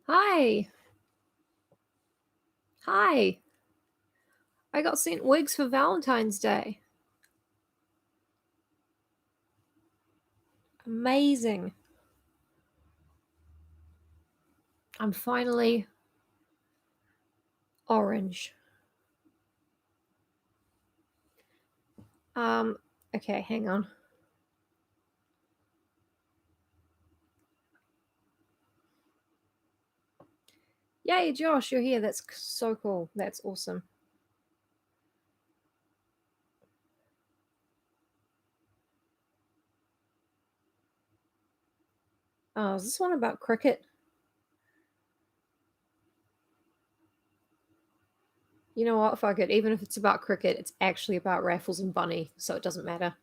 Hi. Hi. I got sent wigs for Valentine's Day. Amazing. I'm finally orange. Um, okay, hang on. Yay, Josh, you're here. That's so cool. That's awesome. Oh, is this one about cricket? You know what? Fuck it. Even if it's about cricket, it's actually about Raffles and Bunny, so it doesn't matter.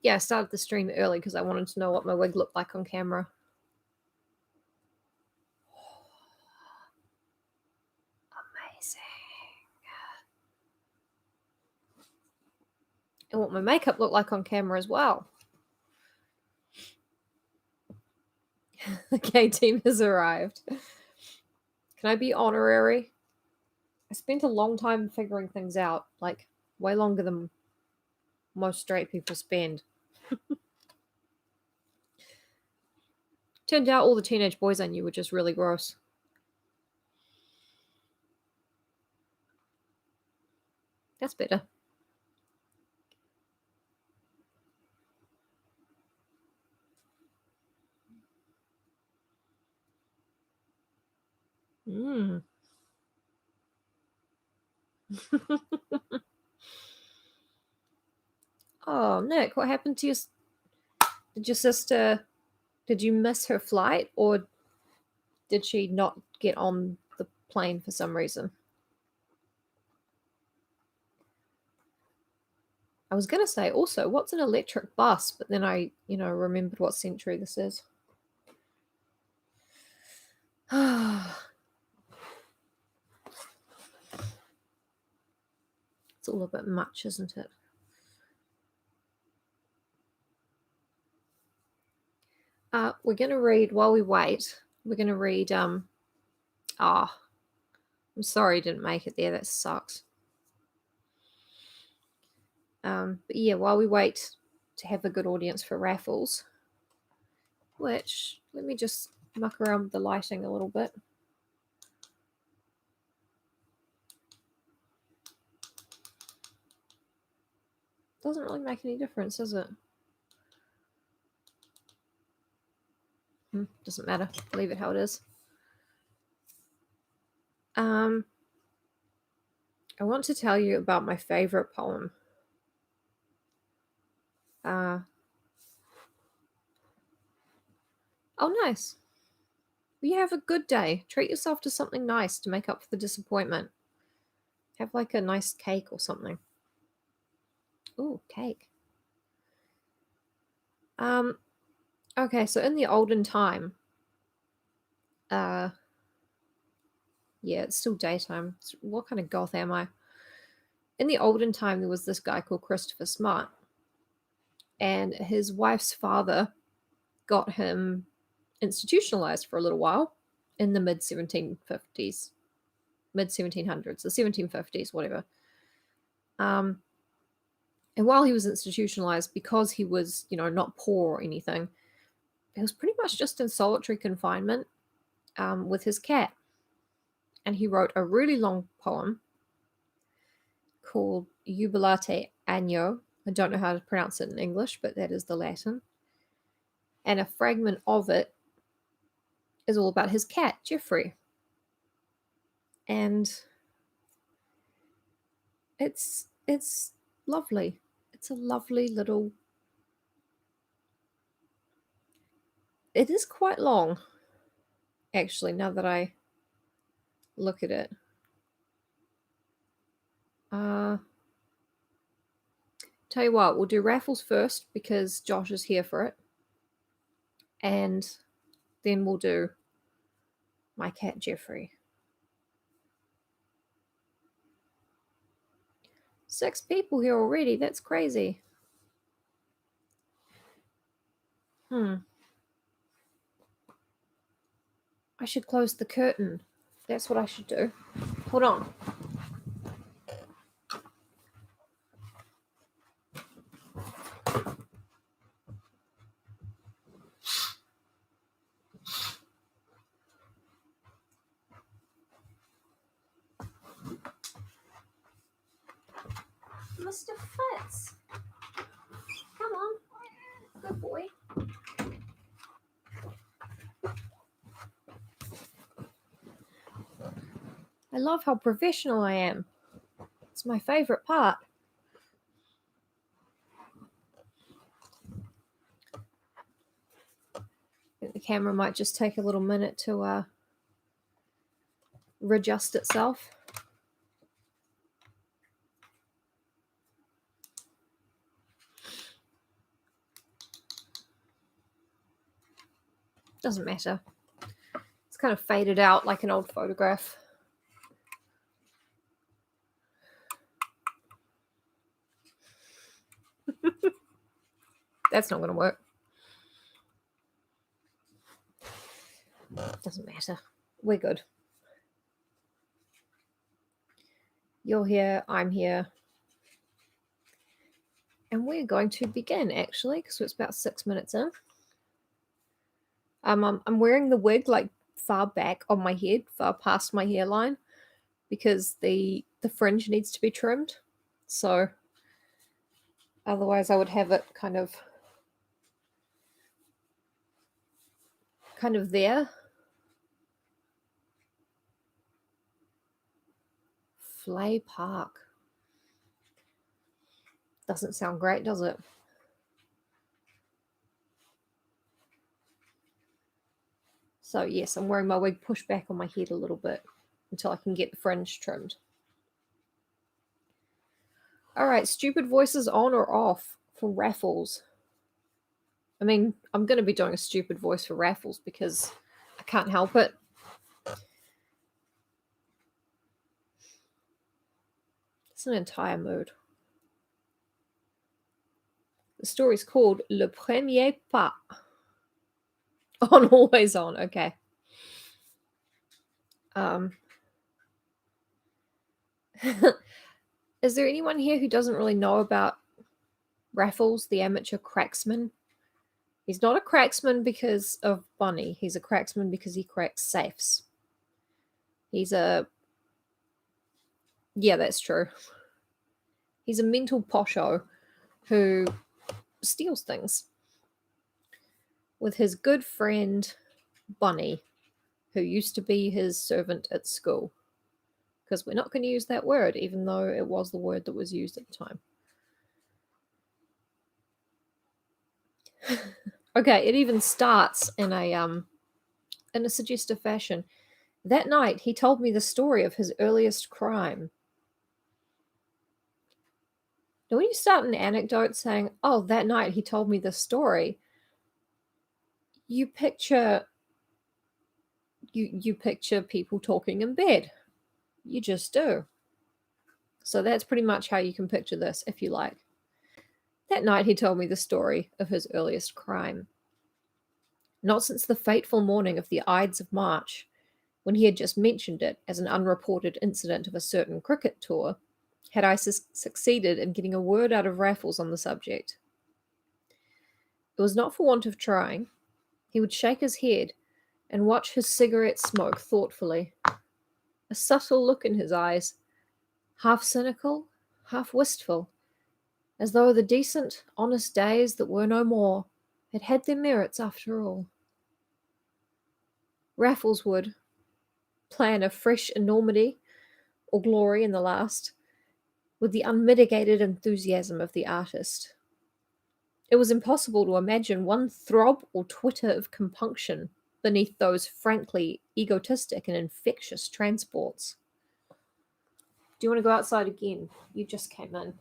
Yeah, I started the stream early because I wanted to know what my wig looked like on camera. Amazing. And what my makeup looked like on camera as well. The K team has arrived. Can I be honorary? I spent a long time figuring things out, like way longer than most straight people spend. Turned out all the teenage boys I knew were just really gross. That's better. Mm. Oh, Nick, what happened to your? Did your sister? Did you miss her flight, or did she not get on the plane for some reason? I was gonna say also, what's an electric bus? But then I, remembered what century this is. It's all a bit much, isn't it? We're gonna read while we wait. We're gonna read. Ah, I'm sorry I didn't make it there. That sucks. But yeah, while we wait to have a good audience for raffles, which let me just muck around with the lighting a little bit. Doesn't really make any difference, does it? Doesn't matter. Leave it how it is. I want to tell you about my favorite poem. Uh, oh, nice. You have a good day. Treat yourself to something nice to make up for the disappointment. Have like a nice cake or something. Ooh, cake. Um, okay, so in the olden time, uh, yeah, it's still daytime. What kind of goth am I? In the olden time, there was this guy called Christopher Smart, and his wife's father got him institutionalized for a little while in the mid 1750s, mid 1700s, the 1750s, whatever. Um, and while he was institutionalized, because he was, not poor or anything, he was pretty much just in solitary confinement with his cat. And he wrote a really long poem called Jubilate Anno. I don't know how to pronounce it in English, but that is the Latin. And a fragment of it is all about his cat, Jeffrey. And it's lovely. It's a lovely little. It is quite long, actually, now that I look at it. Uh Tell you what, we'll do raffles first because Josh is here for it. And then we'll do my cat Jeffrey. 6 people here already. That's crazy. Hmm. I should close the curtain. That's what I should do. Hold on. Mr. Fitz. Come on. Good boy. I love how professional I am. It's my favorite part. I think the camera might just take a little minute to readjust itself. Doesn't matter. It's kind of faded out like an old photograph. That's not going to work. Doesn't matter. We're good. You're here. I'm here. And we're going to begin, actually, because it's about 6 minutes in. I'm wearing the wig like far back on my head, far past my hairline, because the fringe needs to be trimmed. So otherwise I would have it kind of there. Flay Park. Doesn't sound great, does it? So yes, I'm wearing my wig pushed back on my head a little bit until I can get the fringe trimmed. All right, stupid voices on or off for Raffles. I mean, I'm going to be doing a stupid voice for Raffles because I can't help it. It's an entire mood. The story's called Le Premier Pas. On, always on, okay. Is there anyone here who doesn't really know about Raffles, the amateur cracksman? He's not a cracksman because of Bunny. He's a cracksman because he cracks safes. He's a... Yeah, that's true. He's a mental posho who steals things with his good friend Bunny, who used to be his servant at school. Because we're not going to use that word, even though it was the word that was used at the time. Okay, it even starts in a suggestive fashion. That night, he told me the story of his earliest crime. Now, when you start an anecdote saying, "Oh, that night he told me the story," you picture people talking in bed. You just do. So that's pretty much how you can picture this, if you like. That night he told me the story of his earliest crime. Not since the fateful morning of the Ides of March, when he had just mentioned it as an unreported incident of a certain cricket tour, had I succeeded in getting a word out of Raffles on the subject. It was not for want of trying. He would shake his head and watch his cigarette smoke thoughtfully, a subtle look in his eyes, half cynical, half wistful, as though the decent, honest days that were no more had had their merits after all. Raffles would plan a fresh enormity or glory in the last, with the unmitigated enthusiasm of the artist. It was impossible to imagine one throb or twitter of compunction beneath those frankly egotistic and infectious transports. Do you want to go outside again? You just came in.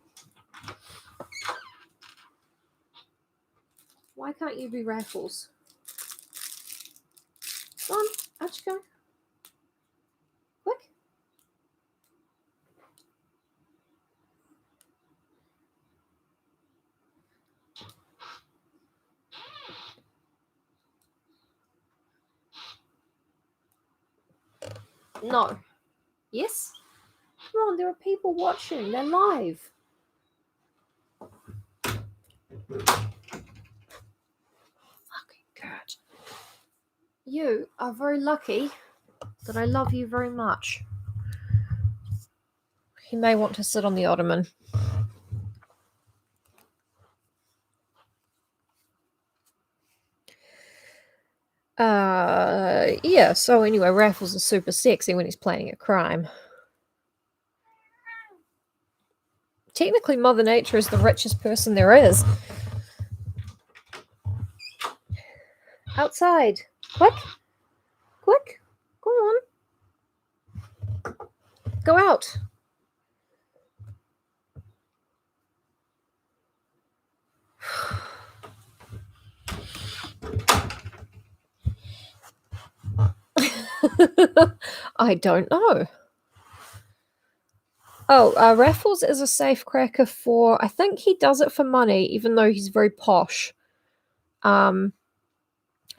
Why can't you be Raffles? Come on, out you go. Quick. No. Yes? Come on, there are people watching. They're live. Fucking good. You are very lucky that I love you very much. He may want to sit on the ottoman. Yeah, so anyway, Raffles is super sexy when he's playing a crime. Technically, Mother Nature is the richest person there is. Outside. Quick. Quick. Go on. Go out. I don't know. Oh, Raffles is a safe cracker for... I think he does it for money, even though he's very posh. I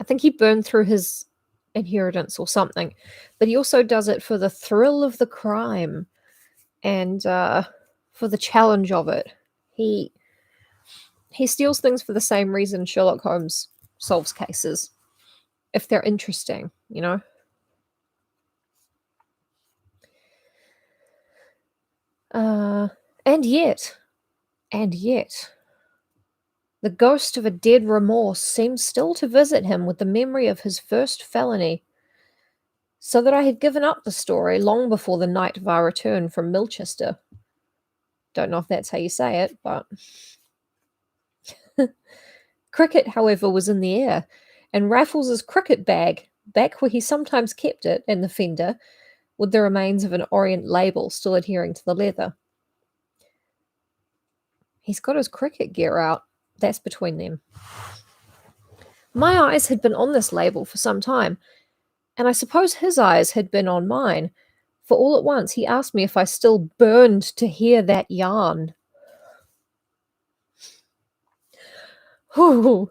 think he burned through his inheritance or something. But he also does it for the thrill of the crime and for the challenge of it. He steals things for the same reason Sherlock Holmes solves cases. If they're interesting, you know? And yet, the ghost of a dead remorse seemed still to visit him with the memory of his first felony, so that I had given up the story long before the night of our return from Milchester. Don't know if that's how you say it, but... Cricket, however, was in the air, and Raffles's cricket bag, back where he sometimes kept it, in the fender, with the remains of an Orient label still adhering to the leather. He's got his cricket gear out. That's between them. My eyes had been on this label for some time, and I suppose his eyes had been on mine, for all at once he asked me if I still burned to hear that yarn. Whew.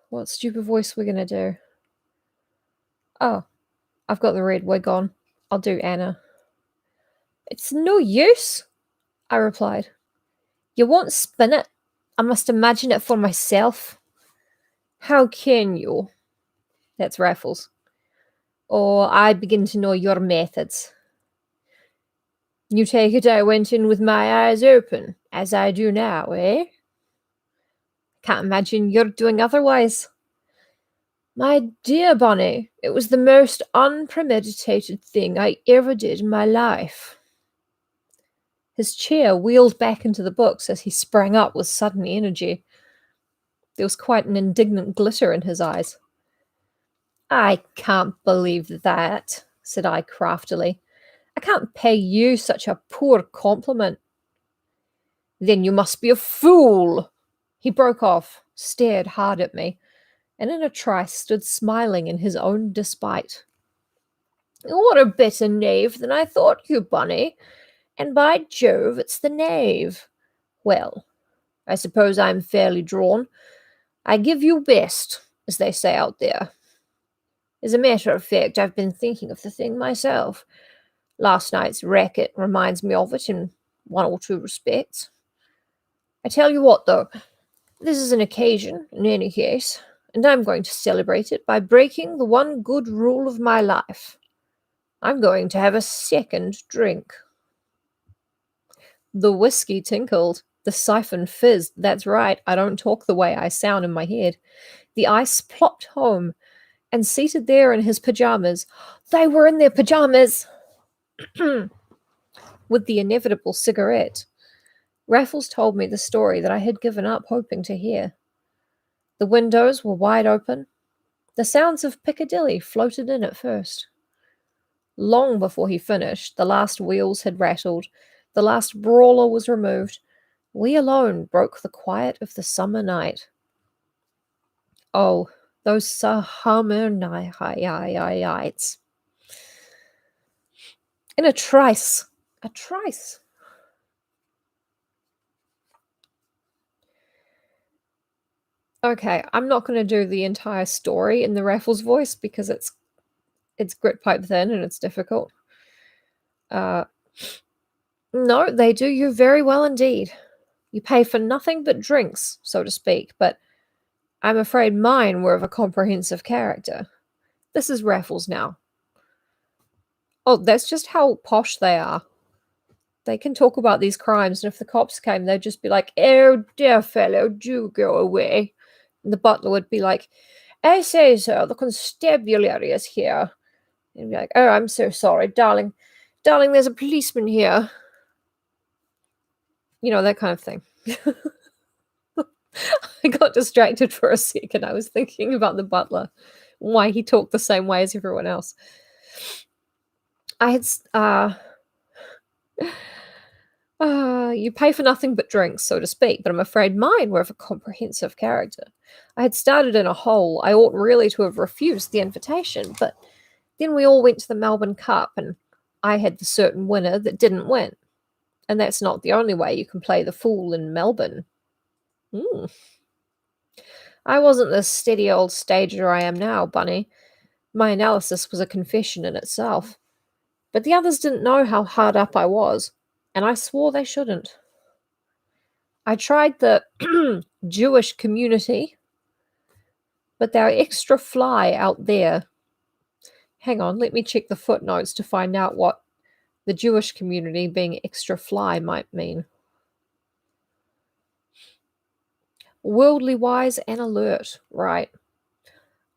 What stupid voice we're gonna do? Oh, I've got the red wig on. I'll do Anna. It's no use, I replied. You won't spin it. I must imagine it for myself. How can you? That's Raffles. Or I begin to know your methods. You take it I went in with my eyes open, as I do now, eh? Can't imagine you're doing otherwise. My dear Bonnie, it was the most unpremeditated thing I ever did in my life. His chair wheeled back into the books as he sprang up with sudden energy. There was quite an indignant glitter in his eyes. I can't believe that, said I craftily. I can't pay you such a poor compliment. Then you must be a fool. He broke off, stared hard at me, and in a trice stood smiling in his own despite. What a better knave than I thought you, Bunny, and by Jove, it's the knave. Well, I suppose I'm fairly drawn. I give you best, as they say out there. As a matter of fact, I've been thinking of the thing myself. Last night's racket reminds me of it in one or two respects. I tell you what, though, this is an occasion, in any case, and I'm going to celebrate it by breaking the one good rule of my life. I'm going to have a second drink. The whiskey tinkled. The siphon fizzed. That's right, I don't talk the way I sound in my head. The ice plopped home, and seated there in his pajamas, they were in their pajamas, with the inevitable cigarette. Raffles told me the story that I had given up hoping to hear. The windows were wide open. The sounds of Piccadilly floated in at first. Long before he finished, the last wheels had rattled, the last brawler was removed. We alone broke the quiet of the summer night. Oh, those summer nights. In a trice. Okay, I'm not going to do the entire story in the Raffles voice because it's grit pipe thin and it's difficult. No, they do you very well indeed. You pay for nothing but drinks, so to speak, but I'm afraid mine were of a comprehensive character. This is Raffles now. Oh, that's just how posh they are. They can talk about these crimes, and if the cops came, they'd just be like, "Oh, dear fellow, do go away." And the butler would be like, "I say, sir, the constabulary is here." And be like, "Oh, I'm so sorry, darling. Darling, there's a policeman here." You know, that kind of thing. I got distracted for a second. I was thinking about the butler, why he talked the same way as everyone else. I had you pay for nothing but drinks, so to speak, but I'm afraid mine were of a comprehensive character. I had started in a hole. I ought really to have refused the invitation, but then we all went to the Melbourne Cup, and I had the certain winner that didn't win. And that's not the only way you can play the fool in Melbourne. I wasn't the steady old stager I am now, Bunny. My analysis was a confession in itself. But the others didn't know how hard up I was, and I swore they shouldn't. I tried the Jewish community, but they're extra fly out there. Hang on, let me check the footnotes to find out what the Jewish community being extra fly might mean. Worldly wise and alert, right.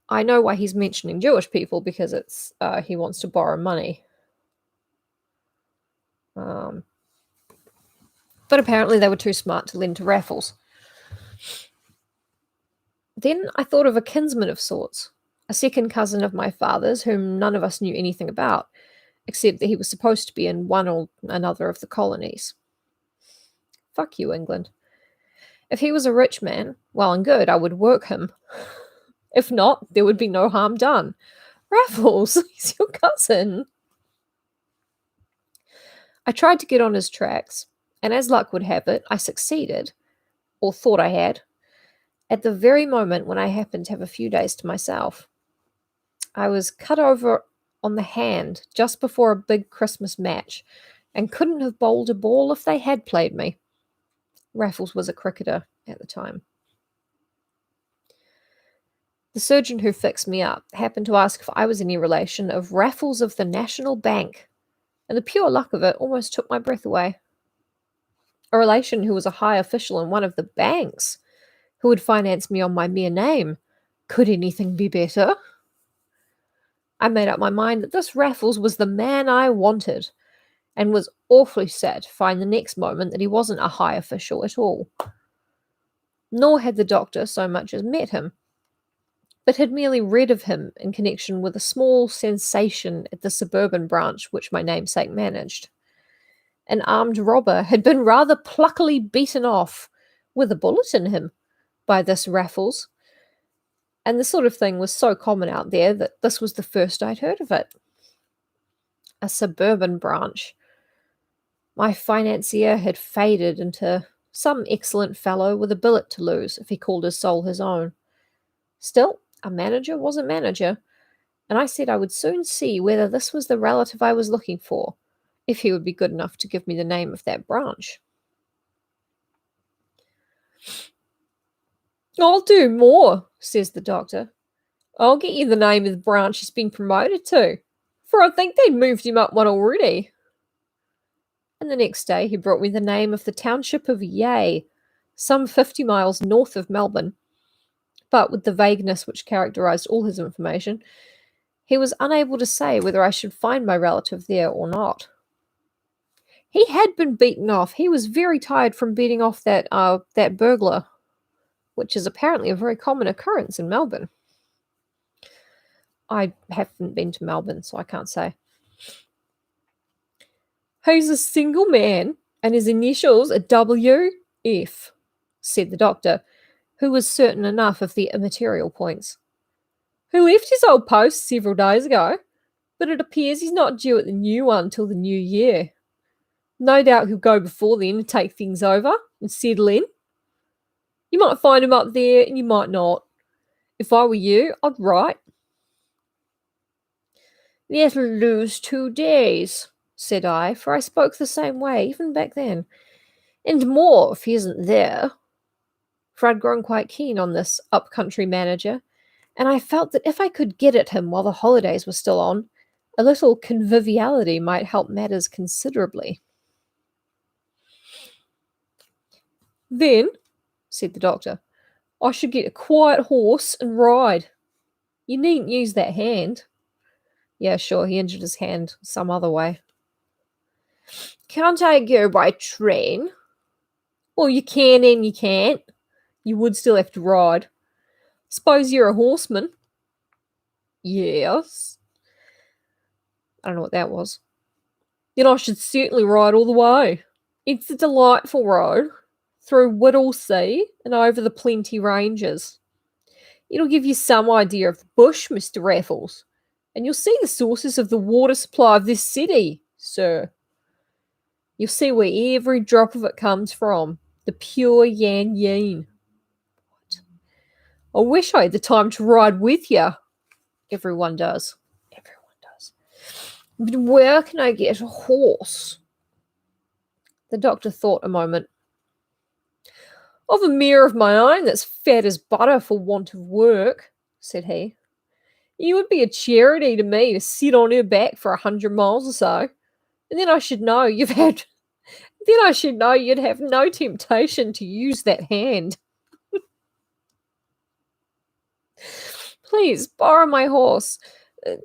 I know why he's mentioning Jewish people, because it's he wants to borrow money. But apparently they were too smart to lend to Raffles. Then I thought of a kinsman of sorts, a second cousin of my father's whom none of us knew anything about, except that he was supposed to be in one or another of the colonies. Fuck you, England. If he was a rich man, well and good, I would work him. If not, there would be no harm done. Raffles, he's your cousin. I tried to get on his tracks, and as luck would have it, I succeeded, or thought I had, at the very moment when I happened to have a few days to myself. I was cut over on the hand just before a big Christmas match, and couldn't have bowled a ball if they had played me. Raffles was a cricketer at the time. The surgeon who fixed me up happened to ask if I was any relation of Raffles of the National Bank, and the pure luck of it almost took my breath away. A relation who was a high official in one of the banks, who would finance me on my mere name. Could anything be better? I made up my mind that this Raffles was the man I wanted, and was awfully sad to find the next moment that he wasn't a high official at all. Nor had the doctor so much as met him, but had merely read of him in connection with a small sensation at the suburban branch which my namesake managed. An armed robber had been rather pluckily beaten off, with a bullet in him, by this Raffles, and the sort of thing was so common out there that this was the first I'd heard of it. A suburban branch. My financier had faded into some excellent fellow with a billet to lose if he called his soul his own. Still, a manager was a manager, and I said I would soon see whether this was the relative I was looking for, if he would be good enough to give me the name of that branch. "I'll do more," says the doctor. "I'll get you the name of the branch he's been promoted to, for I think they'd moved him up one already." And the next day he brought me the name of the township of Yea, some 50 miles north of Melbourne. But with the vagueness which characterized all his information, he was unable to say whether I should find my relative there or not. He had been beaten off. He was very tired from beating off that burglar, which is apparently a very common occurrence in Melbourne. I haven't been to Melbourne, so I can't say. "He's a single man, and his initials are W.F., said the doctor, who was certain enough of the immaterial points. "He left his old post several days ago, but it appears he's not due at the new one till the new year. No doubt he'll go before then to take things over and settle in." You might find him up there and you might not. If I were you, I'd write. That'll lose 2 days, said I, for I spoke the same way even back then. And more if he isn't there. For I'd grown quite keen on this up-country manager, and I felt that if I could get at him while the holidays were still on, a little conviviality might help matters considerably. Then, said the doctor, I should get a quiet horse and ride. You needn't use that hand. Yeah, sure, he injured his hand some other way. Can't I go by train? Well, you can and you can't. You would still have to ride. Suppose you're a horseman. Yes. I don't know what that was. Then I should certainly ride all the way. It's a delightful road, through Whittlesea and over the Plenty Ranges. It'll give you some idea of the bush, Mr. Raffles, and you'll see the sources of the water supply of this city, sir. You'll see where every drop of it comes from, the pure Yan Yean. I wish I had the time to ride with you. Everyone does. Everyone does. But where can I get a horse? The doctor thought a moment. I've a mare of my own that's fat as butter for want of work, said he. It would be a charity to me to sit on her back for 100 miles or so, and then I should know you'd have no temptation to use that hand. Please, borrow my horse.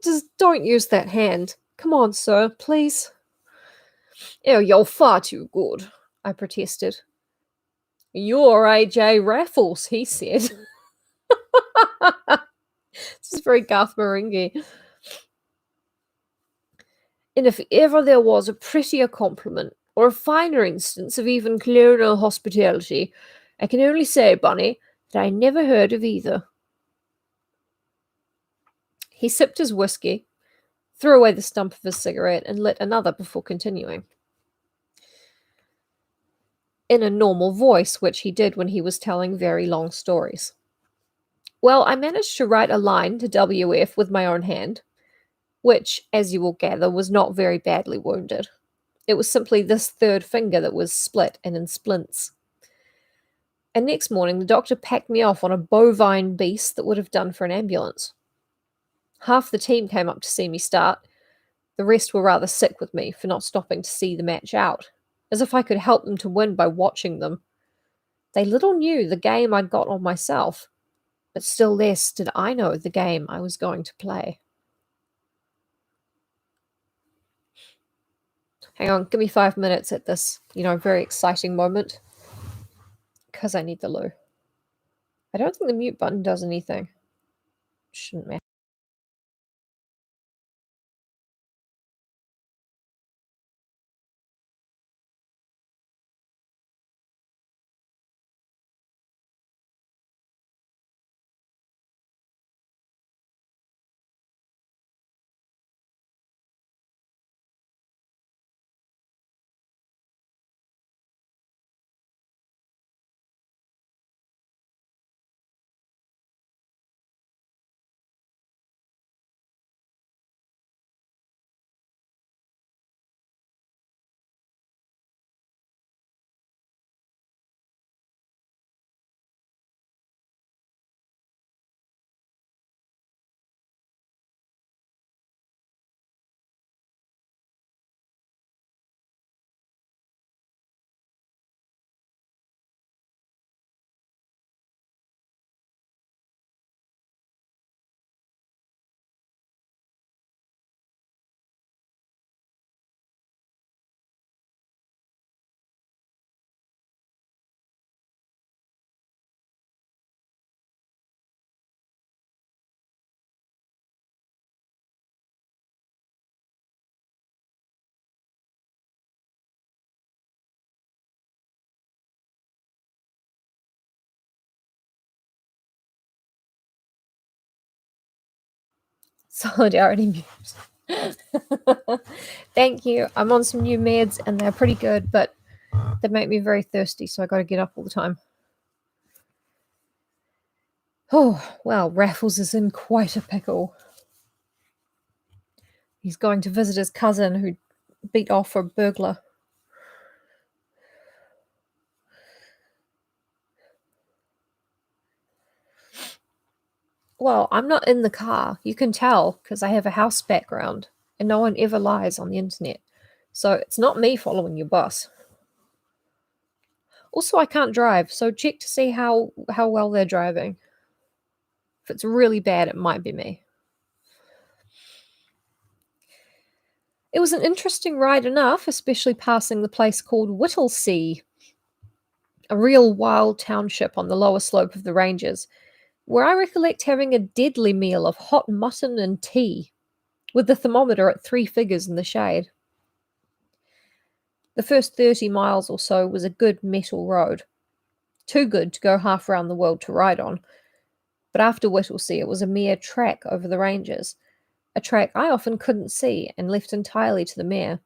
Just don't use that hand. Come on, sir, please. Oh, you're far too good, I protested. You're A.J. Raffles, he said. This is very Garth Marenghi. And if ever there was a prettier compliment, or a finer instance of even colonial hospitality, I can only say, Bunny, that I never heard of either. He sipped his whiskey, threw away the stump of his cigarette, and lit another before continuing. In a normal voice, which he did when he was telling very long stories. Well, I managed to write a line to WF with my own hand, which, as you will gather, was not very badly wounded. It was simply this third finger that was split and in splints. And next morning, the doctor packed me off on a bovine beast that would have done for an ambulance. Half the team came up to see me start. The rest were rather sick with me for not stopping to see the match out, as if I could help them to win by watching them. They little knew the game I'd got on myself, but still less did I know the game I was going to play. Hang on, give me 5 minutes at this, very exciting moment, because I need the loo. I don't think the mute button does anything. Shouldn't matter. Solidarity mute. Thank you. I'm on some new meds and they're pretty good, but they make me very thirsty, so I got to get up all the time. Oh, well, Raffles is in quite a pickle. He's going to visit his cousin who beat off a burglar. Well, I'm not in the car. You can tell because I have a house background and no one ever lies on the internet. So it's not me following your boss. Also, I can't drive, so check to see how well they're driving. If it's really bad, it might be me. It was an interesting ride enough, especially passing the place called Whittlesea, a real wild township on the lower slope of the ranges, where I recollect having a deadly meal of hot mutton and tea, with the thermometer at 3 figures in the shade. The first 30 miles or so was a good metal road, too good to go half round the world to ride on, but after Whittlesea it was a mere track over the ranges, a track I often couldn't see and left entirely to the mare.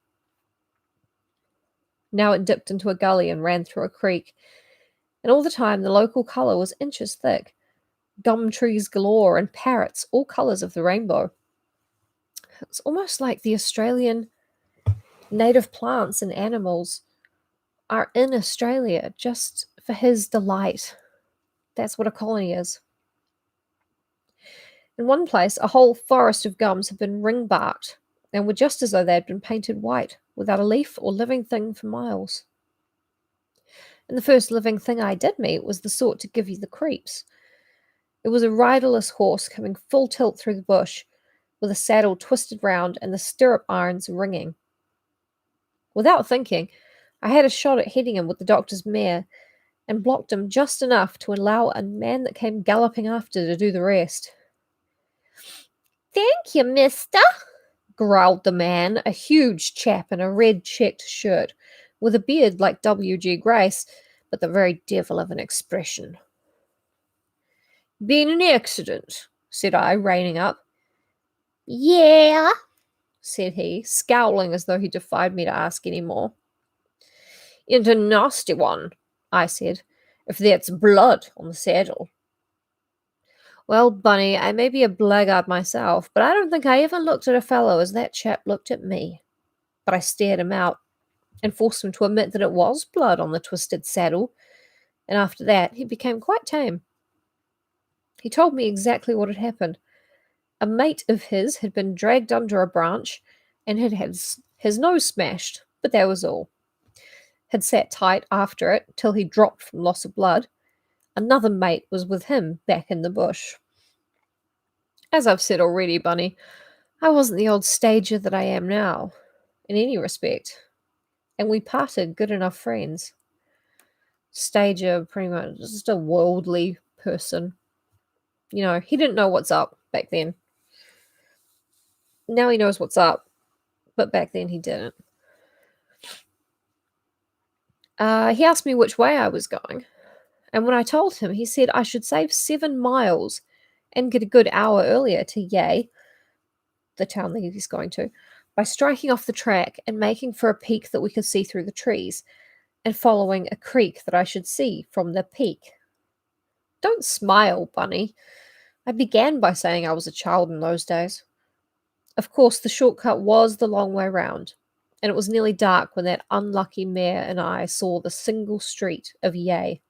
Now it dipped into a gully and ran through a creek, and all the time the local colour was inches thick, gum trees galore and parrots, all colours of the rainbow. It's almost like the Australian native plants and animals are in Australia just for his delight. That's what a colony is. In one place, a whole forest of gums had been ring-barked and were just as though they had been painted white, without a leaf or living thing for miles. And the first living thing I did meet was the sort to give you the creeps. It was a riderless horse coming full tilt through the bush, with a saddle twisted round and the stirrup irons ringing. Without thinking, I had a shot at hitting him with the doctor's mare, and blocked him just enough to allow a man that came galloping after to do the rest. "Thank you, mister," growled the man, a huge chap in a red checked shirt, with a beard like W.G. Grace, but the very devil of an expression. "Been an accident?" said I, reining up. "Yeah," said he, scowling as though he defied me to ask any more. "And a nasty one," I said, "if that's blood on the saddle." Well, Bunny, I may be a blackguard myself, but I don't think I ever looked at a fellow as that chap looked at me. But I stared him out, and forced him to admit that it was blood on the twisted saddle, and after that he became quite tame. He told me exactly what had happened. A mate of his had been dragged under a branch, and had had his nose smashed, but that was all. Had sat tight after it till he dropped from loss of blood. Another mate was with him back in the bush. As I've said already, Bunny, I wasn't the old stager that I am now, in any respect, and we parted good enough friends. Stager, pretty much just a worldly person. You know, he didn't know what's up back then. Now he knows what's up, but back then he didn't. He asked me which way I was going, and when I told him, he said I should save 7 miles and get a good hour earlier to Yea, the town that he's going to, by striking off the track and making for a peak that we could see through the trees, and following a creek that I should see from the peak. Don't smile, Bunny. I began by saying I was a child in those days. Of course, the shortcut was the long way round, and it was nearly dark when that unlucky mare and I saw the single street of Yea.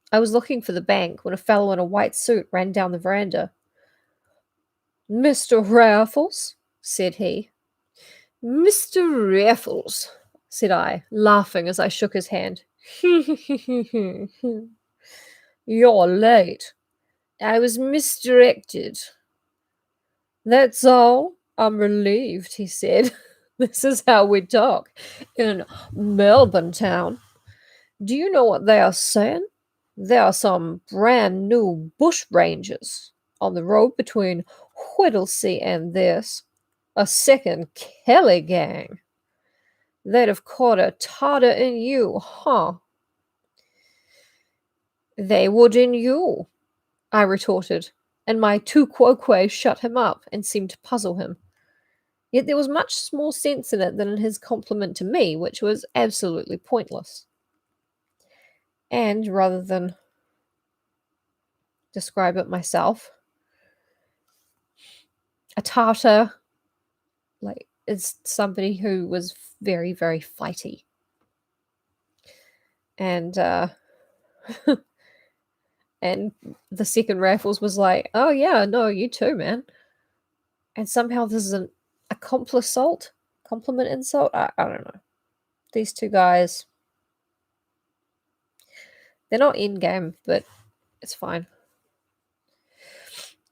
I was looking for the bank when a fellow in a white suit ran down the veranda. "Mr. Raffles?" said he. "Mr. Raffles," said I, laughing as I shook his hand. "You're late. I was misdirected." "That's all? I'm relieved," he said. "This is how we talk in Melbourne town. Do you know what they are saying? There are some brand new bush rangers on the road between Whittlesea and this. A second Kelly gang. They'd have caught a Tartar in you, huh?" "They would in you," I retorted, and my tu quoque shut him up and seemed to puzzle him. Yet there was much more sense in it than in his compliment to me, which was absolutely pointless. And rather than describe it myself. A Tartar, like, is somebody who was very, very fighty. And and the second Raffles was like, "Oh yeah, no, you too, man." And somehow this is a compliment insult. I don't know. These two guys, they're not in game, but it's fine.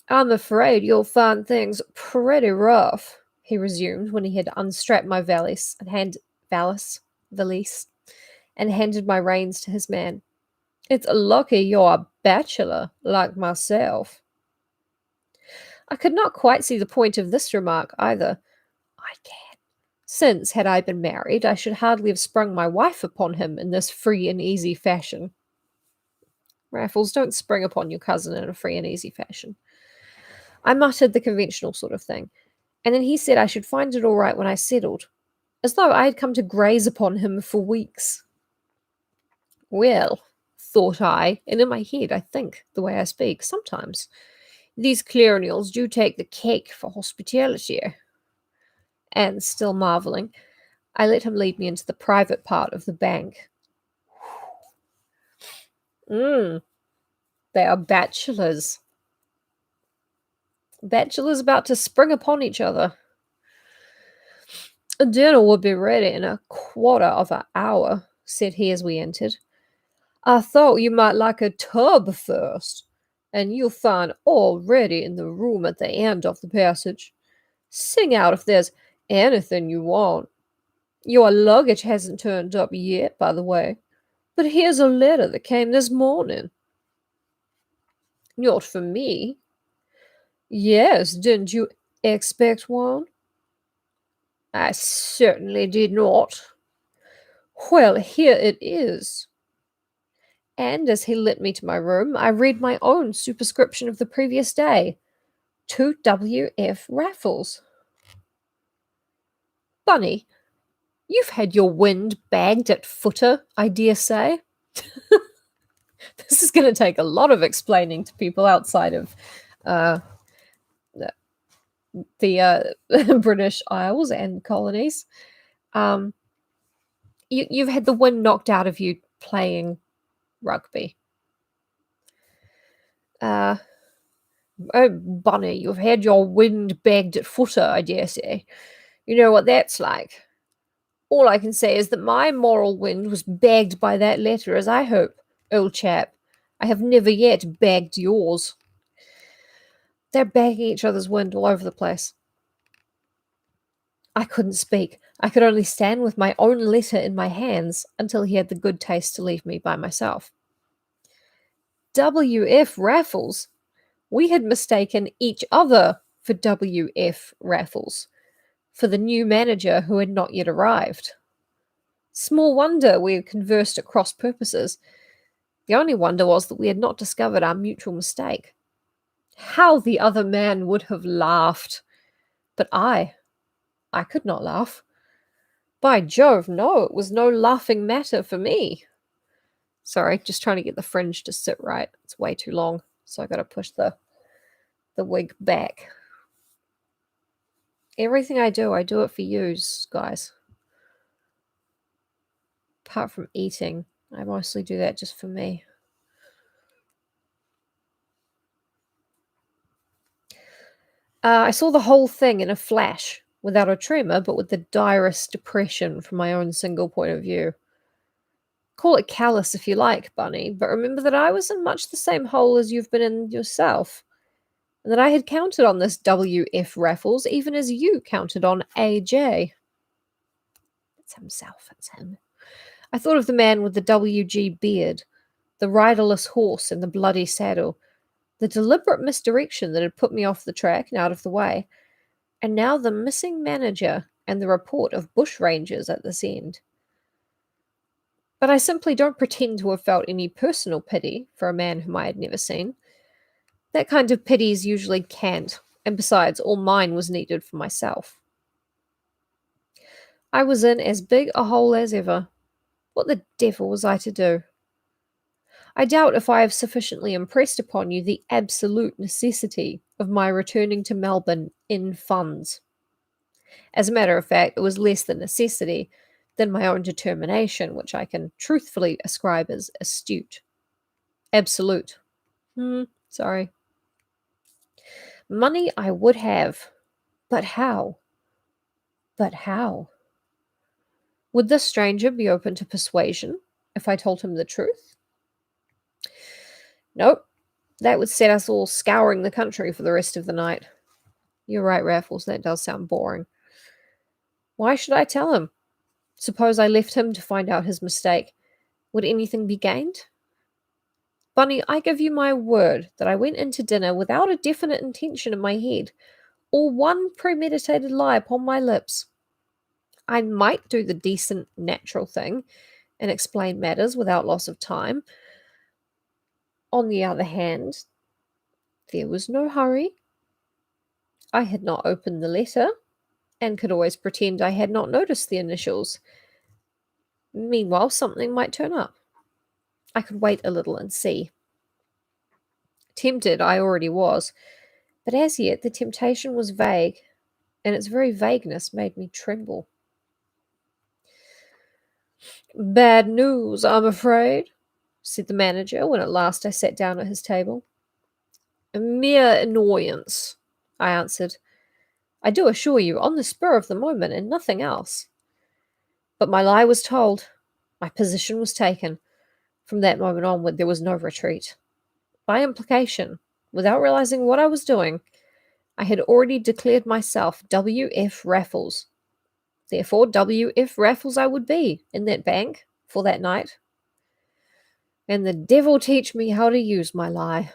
"I'm afraid you'll find things pretty rough," he resumed when he had unstrapped my valise and handed my reins to his man. "It's lucky you're a bachelor like myself." I could not quite see the point of this remark either. I can, since, had I been married, I should hardly have sprung my wife upon him in this free and easy fashion. Raffles, don't spring upon your cousin in a free and easy fashion. I muttered the conventional sort of thing, and then he said I should find it all right when I settled, as though I had come to graze upon him for weeks. Well, thought I, and in my head I think, the way I speak, sometimes, these colonials do take the cake for hospitality. And, still marvelling, I let him lead me into the private part of the bank. They are bachelors. Bachelors about to spring upon each other. "Dinner will be ready in a quarter of an hour," said he as we entered. "I thought you might like a tub first, and you'll find all ready in the room at the end of the passage. Sing out if there's anything you want. Your luggage hasn't turned up yet, by the way, but here's a letter that came this morning." "Not for me?" "Yes, didn't you expect one?" "I certainly did not." "Well, here it is." And as he led me to my room, I read my own superscription of the previous day, to W.F. Raffles. "Bunny, you've had your wind bagged at footer, I dare say." This is going to take a lot of explaining to people outside of uh, the British Isles and colonies. You've had the wind knocked out of you playing rugby. "Oh, Bunny, you've had your wind bagged at footer, I dare say. You know what that's like. All I can say is that my moral wind was bagged by that letter, as I hope, old chap. I have never yet bagged yours." They're bagging each other's wind all over the place. I couldn't speak. I could only stand with my own letter in my hands until he had the good taste to leave me by myself. W.F. Raffles! We had mistaken each other for W.F. Raffles, for the new manager who had not yet arrived. Small wonder we had conversed at cross purposes. The only wonder was that we had not discovered our mutual mistake. How the other man would have laughed! But I could not laugh. By Jove, no, it was no laughing matter for me. Sorry, just trying to get the fringe to sit right. It's way too long, so I gotta push the wig back. Everything I do it for you guys. Apart from eating, I mostly do that just for me. I saw the whole thing in a flash, without a tremor, but with the direst depression from my own single point of view. Call it callous if you like, Bunny, but remember that I was in much the same hole as you've been in yourself, and that I had counted on this W.F. Raffles even as you counted on A.J. It's himself, it's him. I thought of the man with the W.G. beard, the riderless horse and the bloody saddle, the deliberate misdirection that had put me off the track and out of the way, and now the missing manager and the report of bushrangers at this end. But I simply don't pretend to have felt any personal pity for a man whom I had never seen. That kind of pity is usually cant, and besides, all mine was needed for myself. I was in as big a hole as ever. What the devil was I to do? I doubt if I have sufficiently impressed upon you the absolute necessity of my returning to Melbourne in funds. As a matter of fact, it was less the necessity than my own determination, which I can truthfully ascribe as astute. Absolute. Sorry. Money I would have. But how? But how? Would this stranger be open to persuasion if I told him the truth? Nope. That would set us all scouring the country for the rest of the night. You're right, Raffles, that does sound boring. Why should I tell him? Suppose I left him to find out his mistake. Would anything be gained? Bunny, I give you my word that I went into dinner without a definite intention in my head, or one premeditated lie upon my lips. I might do the decent, natural thing and explain matters without loss of time. On the other hand, there was no hurry. I had not opened the letter, and could always pretend I had not noticed the initials. Meanwhile, something might turn up. I could wait a little and see. Tempted I already was, but as yet the temptation was vague, and its very vagueness made me tremble. Bad news, I'm afraid, said the manager when at last I sat down at his table. A mere annoyance, I answered. I do assure you, on the spur of the moment, and nothing else. But my lie was told. My position was taken. From that moment onward, there was no retreat. By implication, without realizing what I was doing, I had already declared myself W.F. Raffles. Therefore, W.F. Raffles I would be in that bank for that night. And the devil teach me how to use my lie.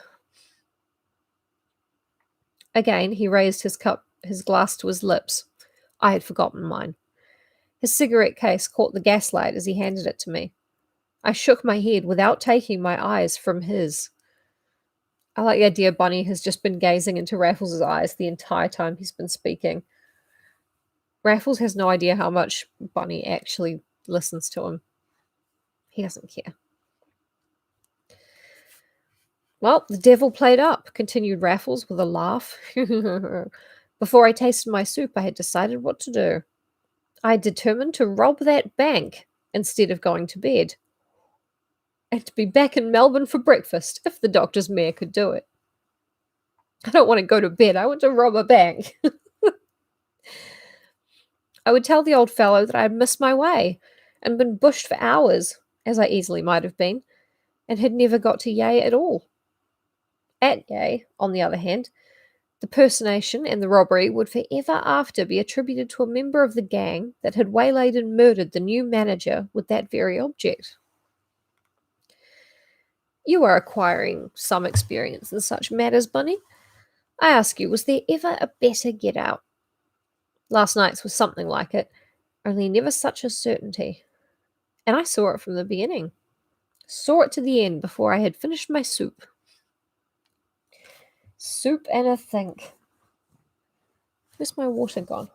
Again, he raised his glass to his lips. I had forgotten mine. His cigarette case caught the gaslight as he handed it to me. I shook my head without taking my eyes from his. I like the idea Bunny has just been gazing into Raffles' eyes the entire time he's been speaking. Raffles has no idea how much Bunny actually listens to him. He doesn't care. Well, the devil played up, continued Raffles with a laugh. Before I tasted my soup, I had decided what to do. I had determined to rob that bank instead of going to bed, and to be back in Melbourne for breakfast, if the doctor's mare could do it. I don't want to go to bed, I want to rob a bank. I would tell the old fellow that I had missed my way, and been bushed for hours, as I easily might have been, and had never got to Yea at all. At Yea, on the other hand, the personation and the robbery would forever after be attributed to a member of the gang that had waylaid and murdered the new manager with that very object. You are acquiring some experience in such matters, Bunny. I ask you, was there ever a better get-out? Last night's was something like it, only never such a certainty. And I saw it from the beginning. Saw it to the end before I had finished my soup. Soup and a think. Where's my water gone?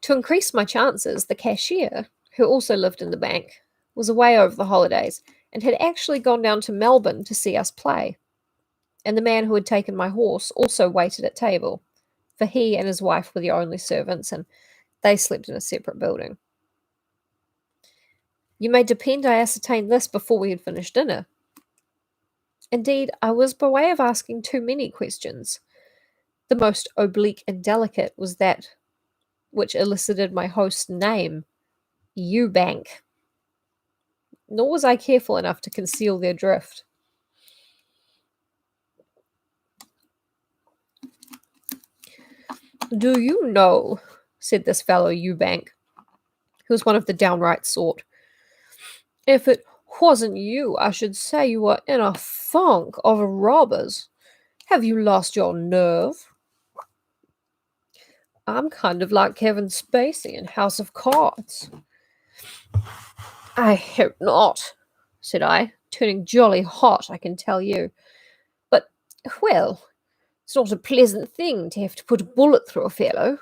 To increase my chances, the cashier, who also lived in the bank, was away over the holidays and had actually gone down to Melbourne to see us play. And the man who had taken my horse also waited at table, for he and his wife were the only servants, and they slept in a separate building. You may depend I ascertained this before we had finished dinner. Indeed, I was by way of asking too many questions. The most oblique and delicate was that which elicited my host's name, Eubank. Nor was I careful enough to conceal their drift. Do you know, said this fellow Eubank, who was one of the downright sort, if it wasn't you, I should say you were in a funk of robbers. Have you lost your nerve? I'm kind of like Kevin Spacey in House of Cards. I hope not, said I, turning jolly hot, I can tell you. But, well, it's not a pleasant thing to have to put a bullet through a fellow.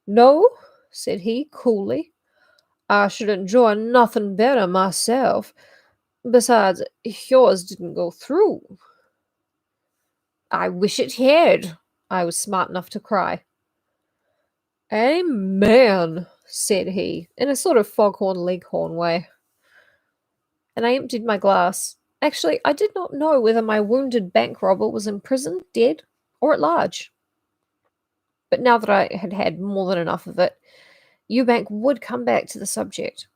No, said he, coolly. I should enjoy nothing better myself. Besides, yours didn't go through. I wish it had. I was smart enough to cry. Amen, said he, in a sort of foghorn leghorn way. And I emptied my glass. Actually, I did not know whether my wounded bank robber was in prison, dead, or at large. But now that I had had more than enough of it, Eubank would come back to the subject.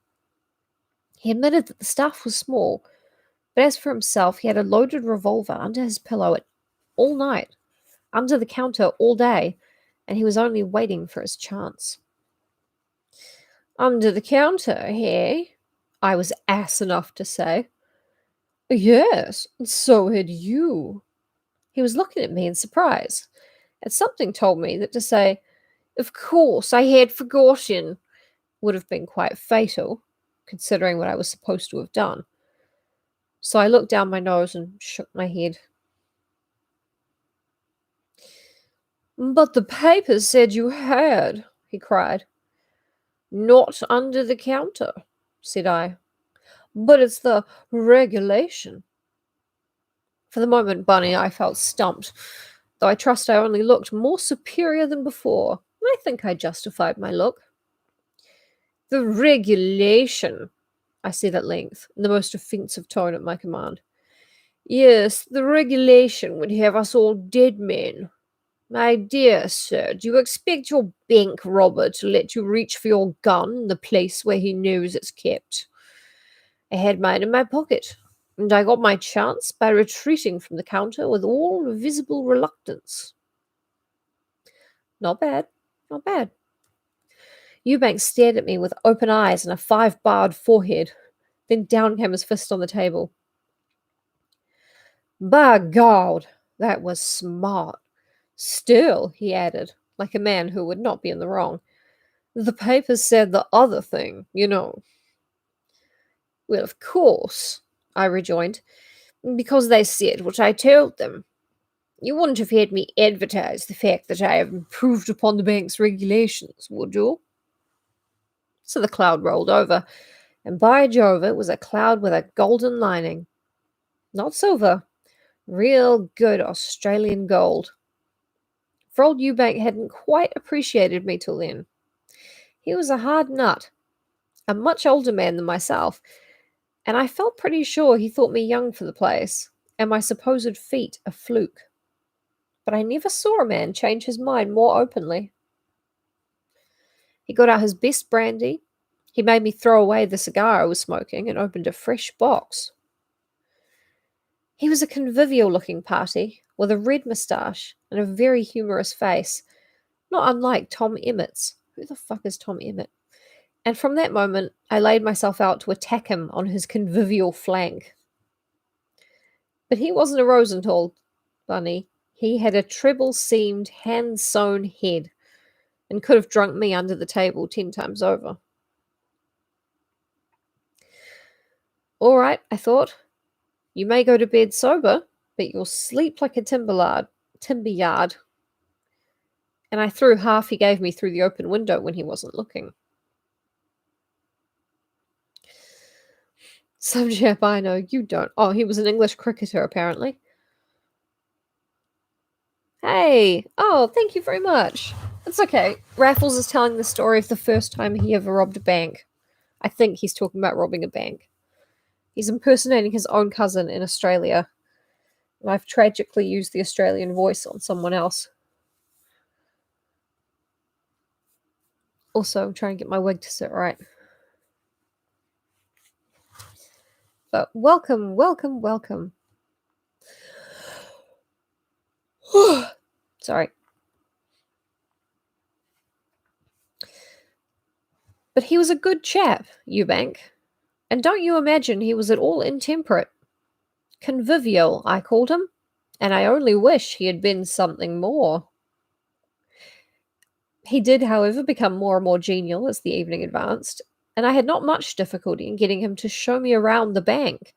He admitted that the stuff was small, but as for himself, he had a loaded revolver under his pillow all night, under the counter all day, and he was only waiting for his chance. Under the counter, hey? I was ass enough to say. Yes, and so had you. He was looking at me in surprise, and something told me that to say, of course, I had forgotten, would have been quite fatal, considering what I was supposed to have done. So I looked down my nose and shook my head. But the papers said you had, he cried. Not under the counter, said I. But it's the regulation. For the moment, Bunny, I felt stumped, though I trust I only looked more superior than before. I think I justified my look. The regulation, I said at length, in the most offensive tone at my command. Yes, the regulation would have us all dead men. My dear sir, do you expect your bank robber to let you reach for your gun in the place where he knows it's kept? I had mine in my pocket, and I got my chance by retreating from the counter with all visible reluctance. Not bad, not bad. Eubanks stared at me with open eyes and a five-barred forehead. Then down came his fist on the table. By God, that was smart. Still, he added, like a man who would not be in the wrong, the papers said the other thing, you know. Well, of course, I rejoined, because they said what I told them. You wouldn't have had me advertise the fact that I have improved upon the bank's regulations, would you? So the cloud rolled over, and by Jove, it was a cloud with a golden lining. Not silver, real good Australian gold. For old Eubank hadn't quite appreciated me till then. He was a hard nut, a much older man than myself, and I felt pretty sure he thought me young for the place, and my supposed feat a fluke. But I never saw a man change his mind more openly. He got out his best brandy. He made me throw away the cigar I was smoking and opened a fresh box. He was a convivial-looking party, with a red moustache and a very humorous face, not unlike Tom Emmett's. Who the fuck is Tom Emmett? And from that moment, I laid myself out to attack him on his convivial flank. But he wasn't a Rosenthal, Bunny. He had a treble-seamed, hand-sewn head, and could have drunk me under the table 10 times over. All right, I thought. You may go to bed sober, but you'll sleep like a timber yard. And I threw half he gave me through the open window when he wasn't looking. Some chap I know, you don't. Oh, he was an English cricketer, apparently. Hey! Oh, thank you very much. It's okay. Raffles is telling the story of the first time he ever robbed a bank. I think he's talking about robbing a bank. He's impersonating his own cousin in Australia. And I've tragically used the Australian voice on someone else. Also, I'm trying to get my wig to sit right. But welcome, welcome, welcome. Sorry. But he was a good chap, Eubank. And don't you imagine he was at all intemperate. Convivial, I called him, and I only wish he had been something more. He did, however, become more and more genial as the evening advanced, and I had not much difficulty in getting him to show me around the bank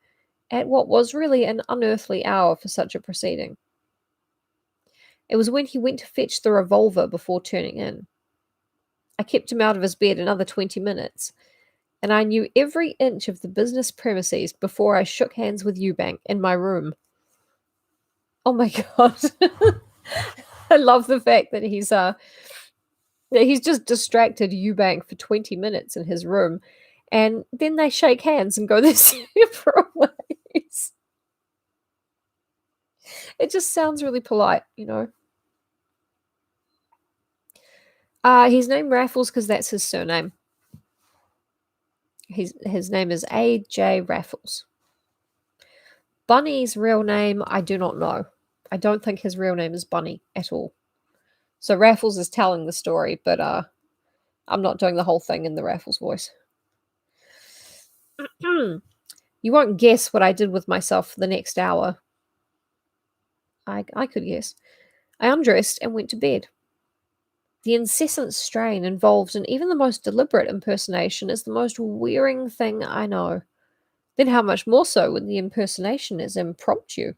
at what was really an unearthly hour for such a proceeding. It was when he went to fetch the revolver before turning in. I kept him out of his bed another 20 minutes, and I knew every inch of the business premises before I shook hands with Eubank in my room. Oh my god. I love the fact that he's just distracted Eubank for 20 minutes in his room, and then they shake hands and go their separate ways. It just sounds really polite, you know. He's named Raffles because that's his surname. His name is A.J. Raffles. Bunny's real name, I do not know. I don't think his real name is Bunny at all. So Raffles is telling the story, but I'm not doing the whole thing in the Raffles voice. You won't guess what I did with myself for the next hour. I could guess. I undressed and went to bed. The incessant strain involved in even the most deliberate impersonation is the most wearing thing I know. Then how much more so when the impersonation is impromptu?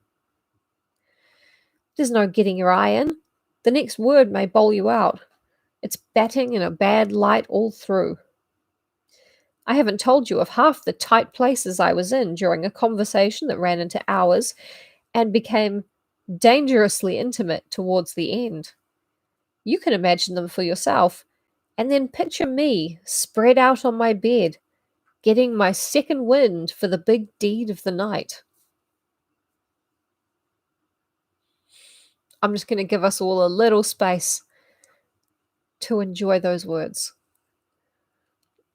There's no getting your eye in. The next word may bowl you out. It's batting in a bad light all through. I haven't told you of half the tight places I was in during a conversation that ran into hours and became dangerously intimate towards the end. You can imagine them for yourself, and then picture me spread out on my bed, getting my second wind for the big deed of the night. I'm just going to give us all a little space to enjoy those words.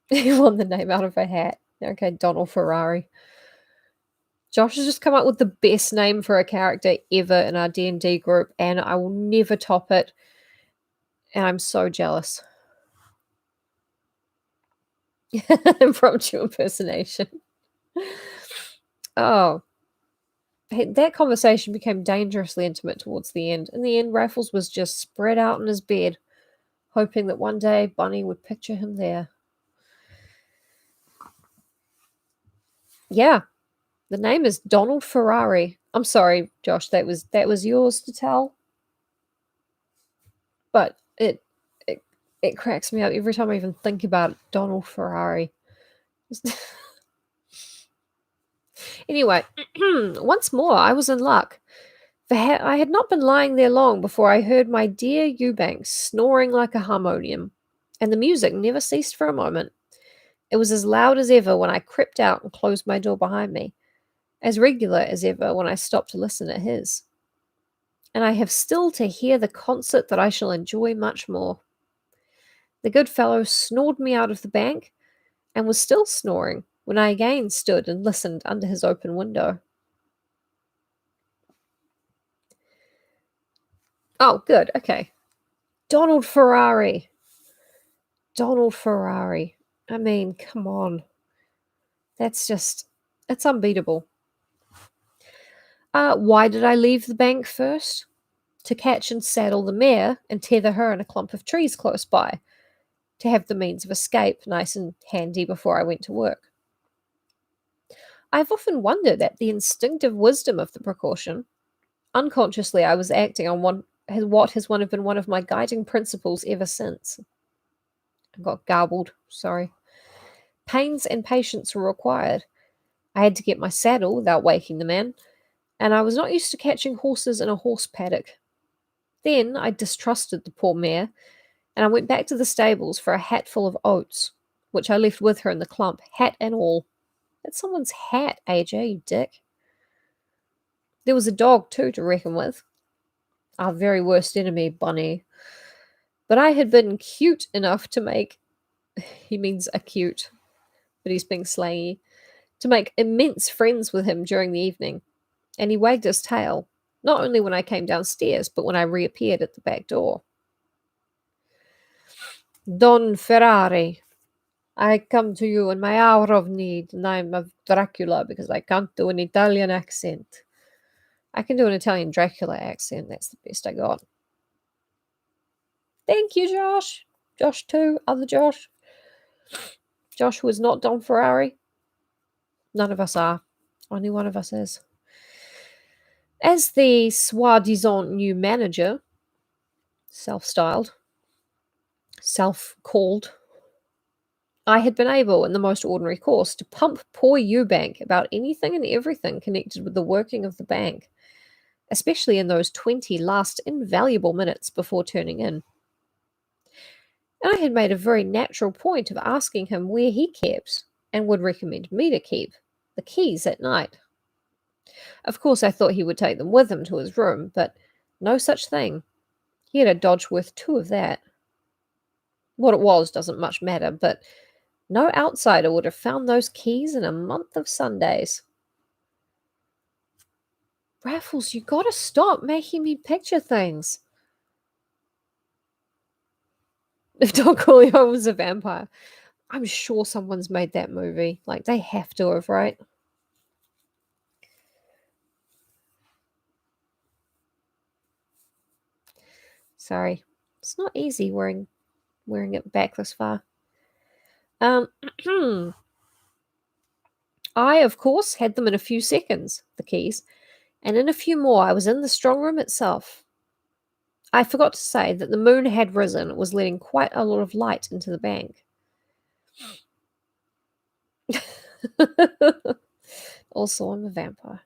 He won the name out of a hat. Okay, Donald Ferrari. Josh has just come up with the best name for a character ever in our D&D group, and I will never top it. And I'm so jealous. Impromptu impersonation. Oh. That conversation became dangerously intimate towards the end. In the end, Raffles was just spread out in his bed, hoping that one day Bunny would picture him there. Yeah, the name is Donald Ferrari. I'm sorry, Josh, that was yours to tell. But it cracks me up every time I even think about it. Donald Ferrari. Anyway, once more, I was in luck. I had not been lying there long before I heard my dear Eubanks snoring like a harmonium, and the music never ceased for a moment. It was as loud as ever when I crept out and closed my door behind me, as regular as ever when I stopped to listen at his. And I have still to hear the concert that I shall enjoy much more. The good fellow snored me out of the bank, and was still snoring when I again stood and listened under his open window. Oh, good, okay. Donald Ferrari. Donald Ferrari. I mean, come on. It's unbeatable. Why did I leave the bank first? To catch and saddle the mare and tether her in a clump of trees close by, to have the means of escape nice and handy before I went to work. I've often wondered at the instinctive wisdom of the precaution. Unconsciously, I was acting on what has been one of my guiding principles ever since. I got garbled, sorry. Pains and patience were required. I had to get my saddle without waking the man, and I was not used to catching horses in a horse paddock. Then I distrusted the poor mare, and I went back to the stables for a hatful of oats, which I left with her in the clump, hat and all. That's someone's hat, AJ, you dick. There was a dog, too, to reckon with. Our very worst enemy, Bunny. But I had been cute enough to make... He means acute, but he's being slangy. To make immense friends with him during the evening. And he wagged his tail, not only when I came downstairs, but when I reappeared at the back door. Don Ferrari, I come to you in my hour of need, and I'm a Dracula because I can't do an Italian accent. I can do an Italian Dracula accent, that's the best I got. Thank you, Josh. Josh too, other Josh. Josh who is not Don Ferrari. None of us are. Only one of us is. As the soi-disant new manager, self-styled, self-called, I had been able, in the most ordinary course, to pump poor Eubank about anything and everything connected with the working of the bank, especially in those 20 last invaluable minutes before turning in. And I had made a very natural point of asking him where he kept, and would recommend me to keep, the keys at night. Of course, I thought he would take them with him to his room, but no such thing. He had a dodge worth 2 of that. What it was doesn't much matter, but no outsider would have found those keys in a month of Sundays. Raffles, you gotta stop making me picture things. If Don Corleone was a vampire, I'm sure someone's made that movie. Like, they have to have, right? Sorry. It's not easy wearing it back this far. I, of course, had them in a few seconds, the keys, and in a few more I was in the strong room itself. I forgot to say that the moon had risen, was letting quite a lot of light into the bank. Also, I'm a vampire.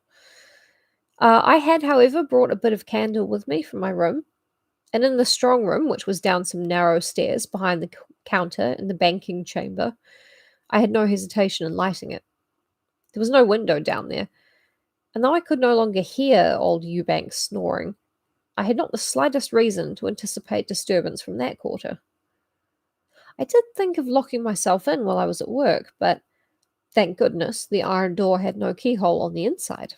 I had, however, brought a bit of candle with me from my room, and in the strong room, which was down some narrow stairs behind the counter in the banking chamber, I had no hesitation in lighting it. There was no window down there, and though I could no longer hear old Eubanks snoring, I had not the slightest reason to anticipate disturbance from that quarter. I did think of locking myself in while I was at work, but thank goodness the iron door had no keyhole on the inside.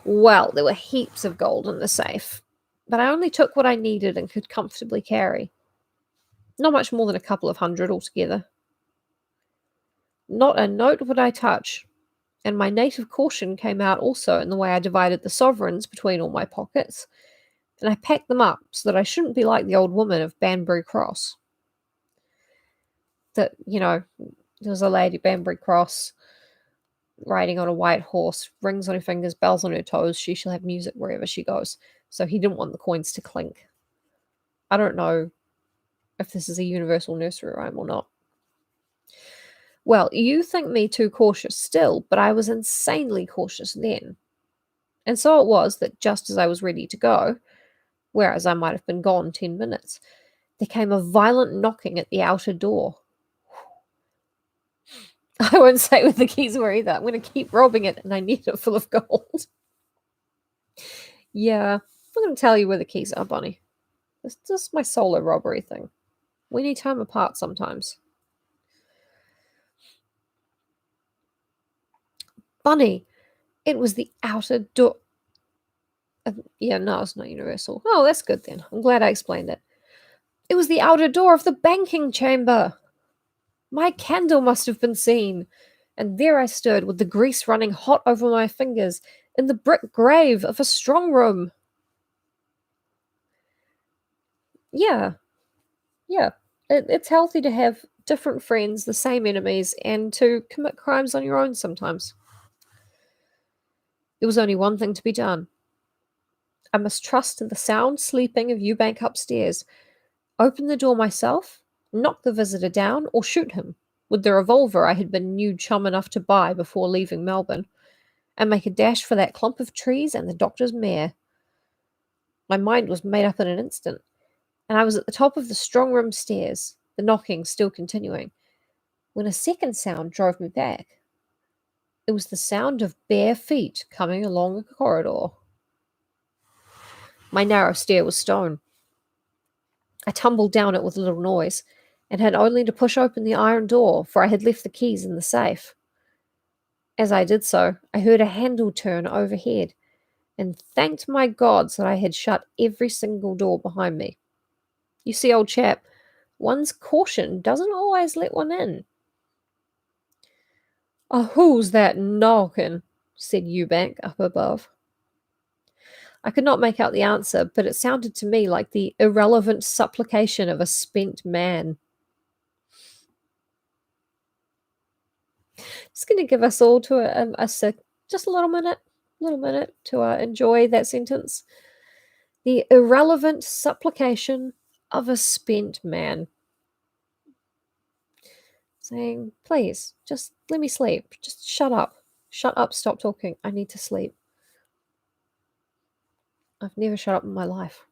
Well, there were heaps of gold in the safe, but I only took what I needed and could comfortably carry. Not much more than a couple of hundred altogether. Not a note would I touch, and my native caution came out also in the way I divided the sovereigns between all my pockets, and I packed them up so that I shouldn't be like the old woman of Banbury Cross. That, there was a lady, Banbury Cross, riding on a white horse, rings on her fingers, bells on her toes, she shall have music wherever she goes. So he didn't want the coins to clink. I don't know if this is a universal nursery rhyme or not. Well, you think me too cautious still, but I was insanely cautious then. And so it was that just as I was ready to go, whereas I might have been gone 10 minutes, there came a violent knocking at the outer door. I won't say where the keys were either. I'm going to keep robbing it, and I need it full of gold. Yeah, I'm going to tell you where the keys are, Bunny. This is my solo robbery thing. We need time apart sometimes. Bunny, it was the outer door. Yeah, no, it's not universal. Oh, that's good then. I'm glad I explained it. It was the outer door of the banking chamber. My candle must have been seen, and there I stood with the grease running hot over my fingers in the brick grave of a strong room. Yeah, it's healthy to have different friends, the same enemies, and to commit crimes on your own sometimes. There was only one thing to be done. I must trust to the sound sleeping of Eubank upstairs, open the door myself, knock the visitor down, or shoot him with the revolver I had been new chum enough to buy before leaving Melbourne, and make a dash for that clump of trees and the doctor's mare. My mind was made up in an instant, and I was at the top of the strong room stairs, the knocking still continuing, when a second sound drove me back. It was the sound of bare feet coming along a corridor. My narrow stair was stone. I tumbled down it with little noise, and had only to push open the iron door, for I had left the keys in the safe. As I did so, I heard a handle turn overhead, and thanked my gods that I had shut every single door behind me. You see, old chap, one's caution doesn't always let one in. "Oh, who's that knocking?" said Eubank up above. I could not make out the answer, but it sounded to me like the irrelevant supplication of a spent man. Just going to give us all to just a little minute to enjoy that sentence. The irrelevant supplication of a spent man. saying, "Please, just let me sleep. Just shut up. Shut up, stop talking. I need to sleep." I've never shut up in my life.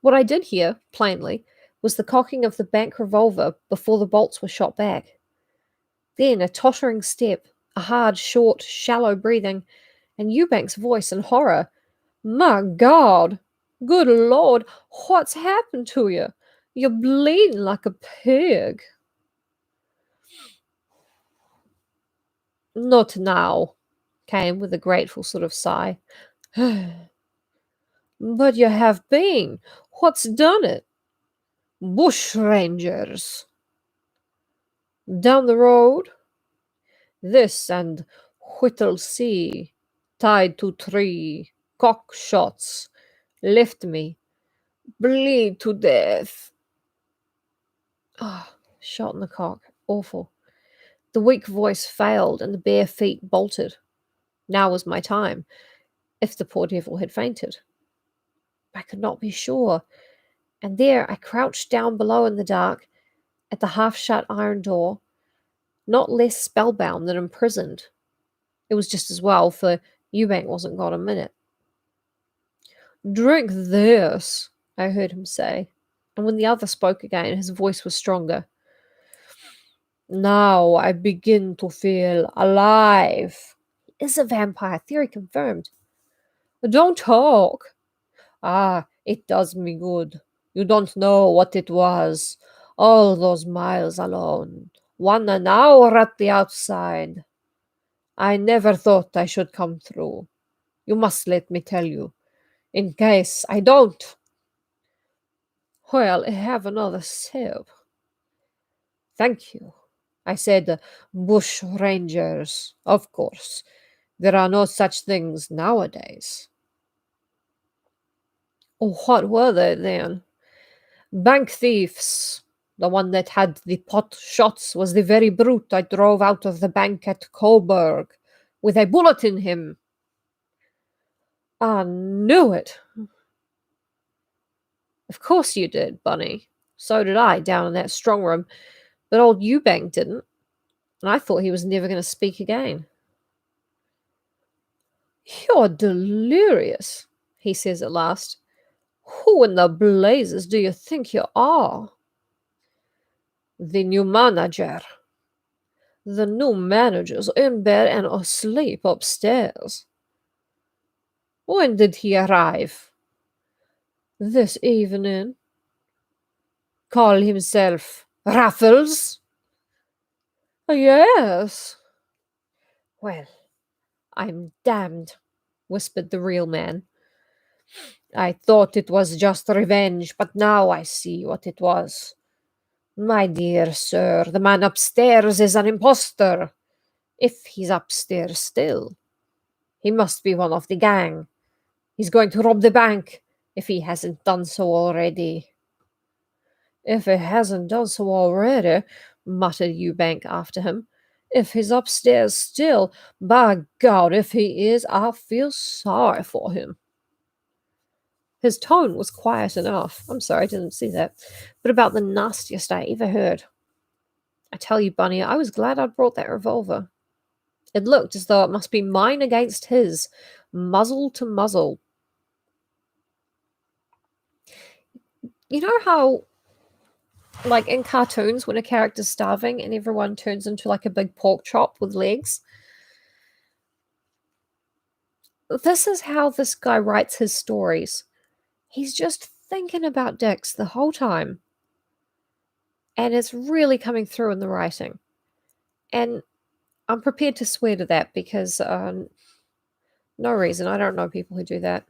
What I did hear, plainly, was the cocking of the bank revolver before the bolts were shot back. Then a tottering step, a hard, short, shallow breathing, and Eubank's voice in horror. "My God! Good Lord! What's happened to you? You're bleeding like a pig." "Not now," came with a grateful sort of sigh. "But you have been. What's done it?" "Bushrangers." "Down the road?" "This and Whittlesea, tied to tree, cock shots, left me, bleed to death." Ah, shot in the cock. Awful. The weak voice failed and the bare feet bolted. Now was my time, if the poor devil had fainted. I could not be sure, and there I crouched down below in the dark, at the half-shut iron door, not less spellbound than imprisoned. It was just as well, for Eubank wasn't gone a minute. "Drink this," I heard him say, and when the other spoke again, his voice was stronger. "Now I begin to feel alive." He is a vampire, theory confirmed. "Don't talk." "Ah, it does me good. You don't know what it was. All those miles alone. 1 hour at the outside. I never thought I should come through. You must let me tell you, in case I don't." "Well, have another sip." "Thank you." I said, "Bush rangers, of course. There are no such things nowadays." "What were they then?" "Bank thieves. The one that had the pot shots was the very brute I drove out of the bank at Coburg, with a bullet in him." "I knew it." "Of course you did, Bunny. So did I, down in that strong room. But old Eubank didn't, and I thought he was never going to speak again." "You're delirious," he says at last. "Who in the blazes do you think you are?" "The new manager." "The new manager's in bed and asleep upstairs." "When did he arrive?" "This evening." "Call himself Raffles?" "Yes." "Well, I'm damned," whispered the real man. "I thought it was just revenge, but now I see what it was. My dear sir, the man upstairs is an impostor. If he's upstairs still, he must be one of the gang. He's going to rob the bank, if he hasn't done so already." "If he hasn't done so already," muttered Eubank after him. "If he's upstairs still, by God, if he is, I feel sorry for him." His tone was quiet enough. I'm sorry, I didn't see that. But about the nastiest I ever heard. I tell you, Bunny, I was glad I'd brought that revolver. It looked as though it must be mine against his, muzzle to muzzle. You know how, like in cartoons, when a character's starving and everyone turns into like a big pork chop with legs? This is how this guy writes his stories. He's just thinking about dicks the whole time. And it's really coming through in the writing. And I'm prepared to swear to that because no reason. I don't know people who do that.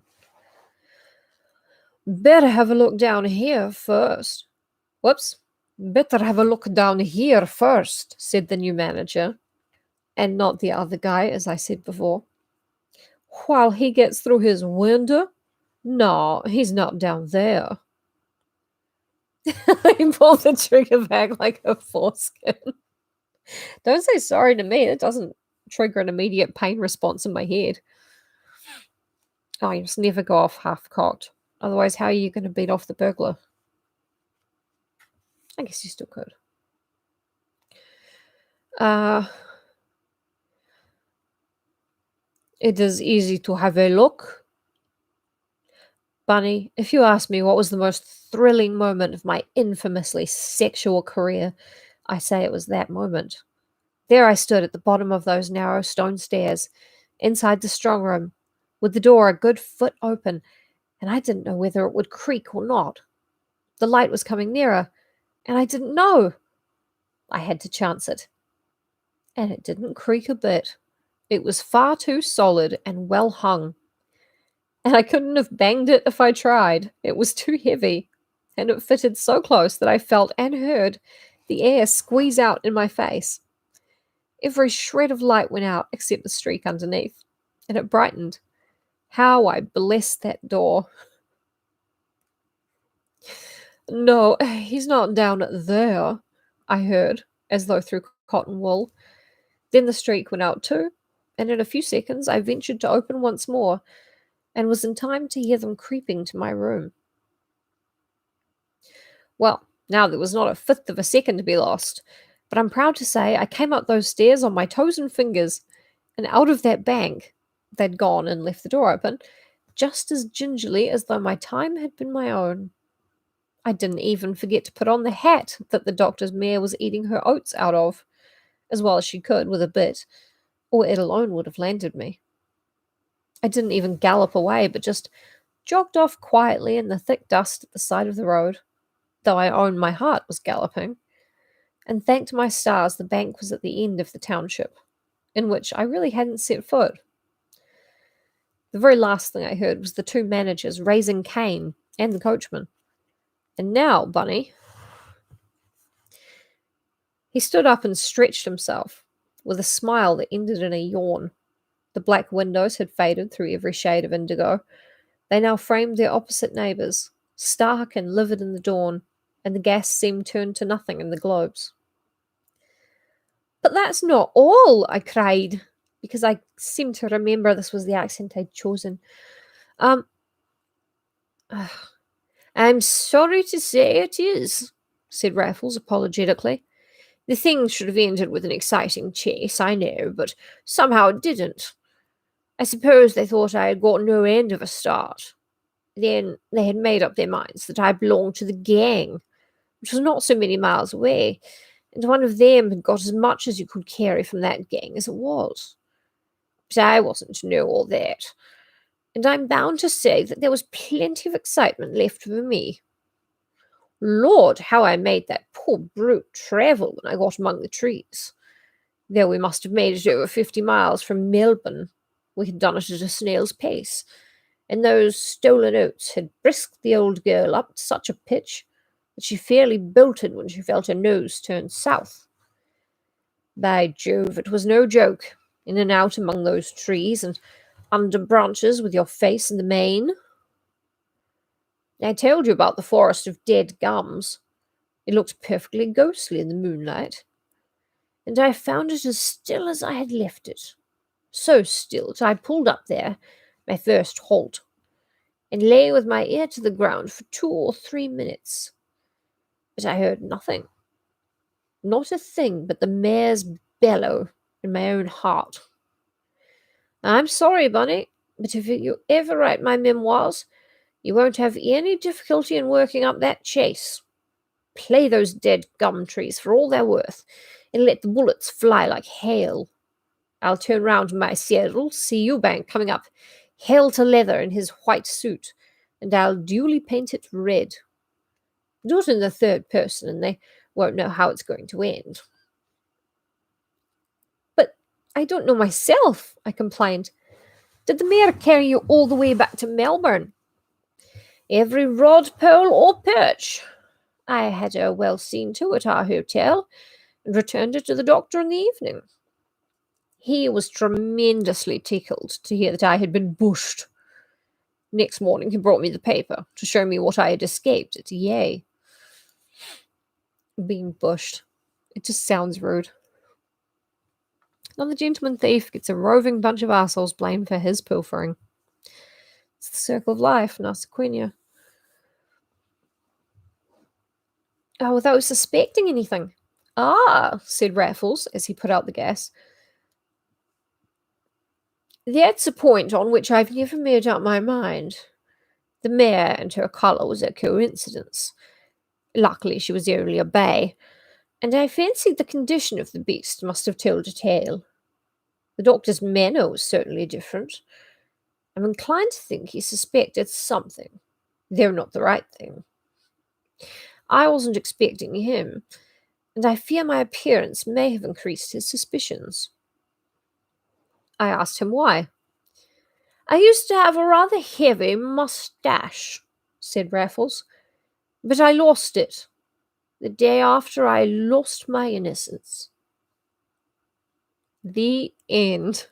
"Better have a look down here first." "Whoops. Better have a look down here first," said the new manager. And not the other guy, as I said before. "While he gets through his window? No, he's not down there." I pulled the trigger back like a foreskin. Don't say sorry to me. It doesn't trigger an immediate pain response in my head. Oh, you just never go off half-cocked. Otherwise, how are you going to beat off the burglar? I guess you still could. Uh, it is easy to have a look. Bunny, if you ask me what was the most thrilling moment of my infamously sexual career, I say it was that moment. There I stood at the bottom of those narrow stone stairs, inside the strong room, with the door a good foot open, and I didn't know whether it would creak or not. The light was coming nearer, and I didn't know. I had to chance it. And it didn't creak a bit. It was far too solid and well hung. And I couldn't have banged it if I tried. It was too heavy, and it fitted so close that I felt and heard the air squeeze out in my face. Every shred of light went out except the streak underneath, and it brightened. How I blessed that door. No, he's not down there, I heard, as though through cotton wool. Then the streak went out too, and in a few seconds I ventured to open once more, and was in time to hear them creeping to my room. Well, now there was not a fifth of a second to be lost, but I'm proud to say I came up those stairs on my toes and fingers, and out of that bank they'd gone and left the door open, just as gingerly as though my time had been my own. I didn't even forget to put on the hat that the doctor's mare was eating her oats out of, as well as she could with a bit, or it alone would have landed me. I didn't even gallop away, but just jogged off quietly in the thick dust at the side of the road, though I own my heart was galloping, and thanked my stars the bank was at the end of the township, in which I really hadn't set foot. The very last thing I heard was the two managers raising Cain and the coachman. And now, Bunny. He stood up and stretched himself, with a smile that ended in a yawn. The black windows had faded through every shade of indigo. They now framed their opposite neighbours, stark and livid in the dawn, and the gas seemed turned to nothing in the globes. But that's not all, I cried, because I seemed to remember this was the accent I'd chosen. I'm sorry to say it is, said Raffles apologetically. The thing should have ended with an exciting chase, I know, but somehow it didn't. I suppose they thought I had got no end of a start. Then they had made up their minds that I belonged to the gang, which was not so many miles away, and one of them had got as much as you could carry from that gang as it was. But I wasn't to know all that, and I'm bound to say that there was plenty of excitement left for me. Lord, how I made that poor brute travel when I got among the trees. Though we must have made it over 50 miles from Melbourne, we had done it at a snail's pace, and those stolen oats had brisked the old girl up to such a pitch that she fairly bolted when she felt her nose turn south. By Jove, it was no joke, in and out among those trees and under branches with your face in the mane. I told you about the forest of dead gums. It looked perfectly ghostly in the moonlight, and I found it as still as I had left it. So still that I pulled up there, my first halt, and lay with my ear to the ground for 2 or 3 minutes. But I heard nothing. Not a thing but the mare's bellow in my own heart. I'm sorry, Bunny, but if you ever write my memoirs, you won't have any difficulty in working up that chase. Play those dead gum trees for all they're worth, and let the bullets fly like hail. I'll turn round in my saddle, see Eubank coming up, hell to leather in his white suit, and I'll duly paint it red. Do it in the third person, and they won't know how it's going to end. But I don't know myself, I complained. Did the mare carry you all the way back to Melbourne? Every rod, pole, or perch. I had her well seen to at our hotel, and returned her to the doctor in the evening. He was tremendously tickled to hear that I had been bushed. Next morning he brought me the paper to show me what I had escaped at Yea. Being bushed. It just sounds rude. Now the gentleman thief gets a roving bunch of assholes blamed for his pilfering. It's the circle of life, Nasequenia. Oh, without suspecting anything. Ah, said Raffles as he put out the gas. That's a point on which I've never made up my mind. The mare and her colour was a coincidence. Luckily, she was only a bay, and I fancied the condition of the beast must have told a tale. The doctor's manner was certainly different. I'm inclined to think he suspected something, though not the right thing. I wasn't expecting him, and I fear my appearance may have increased his suspicions. I asked him why. I used to have a rather heavy moustache, said Raffles, but I lost it the day after I lost my innocence. The end.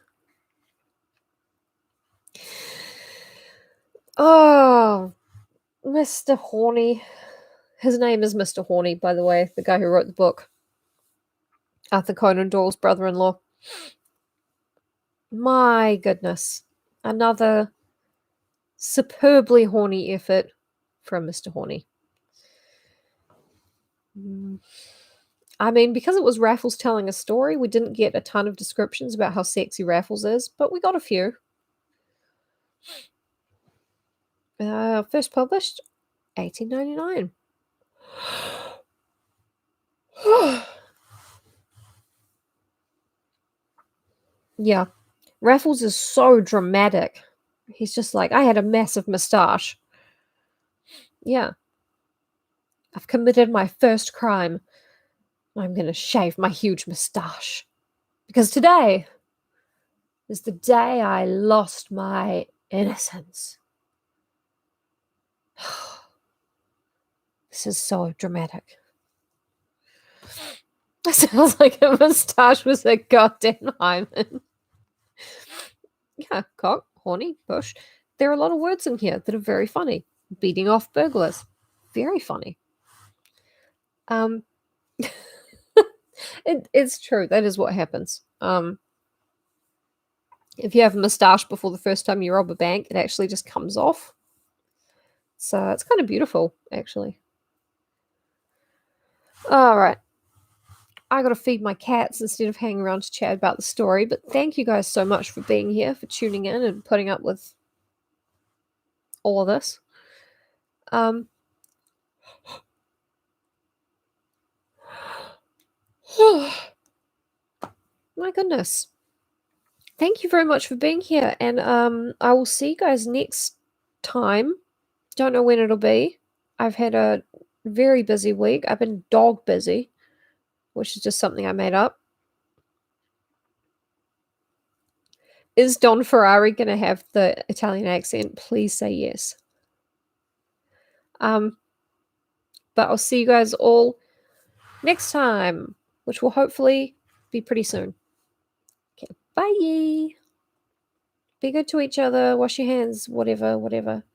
Oh, Mr. Horny. His name is Mr. Horny, by the way, the guy who wrote the book. Arthur Conan Doyle's brother-in-law. My goodness. Another superbly horny effort from Mr. Horny. I mean, because it was Raffles telling a story, we didn't get a ton of descriptions about how sexy Raffles is, but we got a few. First published 1899. Yeah. Raffles is so dramatic. He's just like, I had a massive moustache. Yeah. I've committed my first crime. I'm going to shave my huge moustache. Because today is the day I lost my innocence. This is so dramatic. That sounds like a moustache was a goddamn hymen. Yeah, cock, horny, bush. There are a lot of words in here that are very funny. Beating off burglars. Very funny. It's true. That is what happens. If you have a moustache before the first time you rob a bank, it actually just comes off. So it's kind of beautiful, actually. All right. I got to feed my cats instead of hanging around to chat about the story. But thank you guys so much for being here, for tuning in and putting up with all of this. My goodness. Thank you very much for being here. And I will see you guys next time. Don't know when it'll be. I've had a very busy week. I've been dog busy, which is just something I made up. Is Don Ferrari going to have the Italian accent? Please say yes. But I'll see you guys all next time, which will hopefully be pretty soon. Okay, bye. Be good to each other. Wash your hands. Whatever.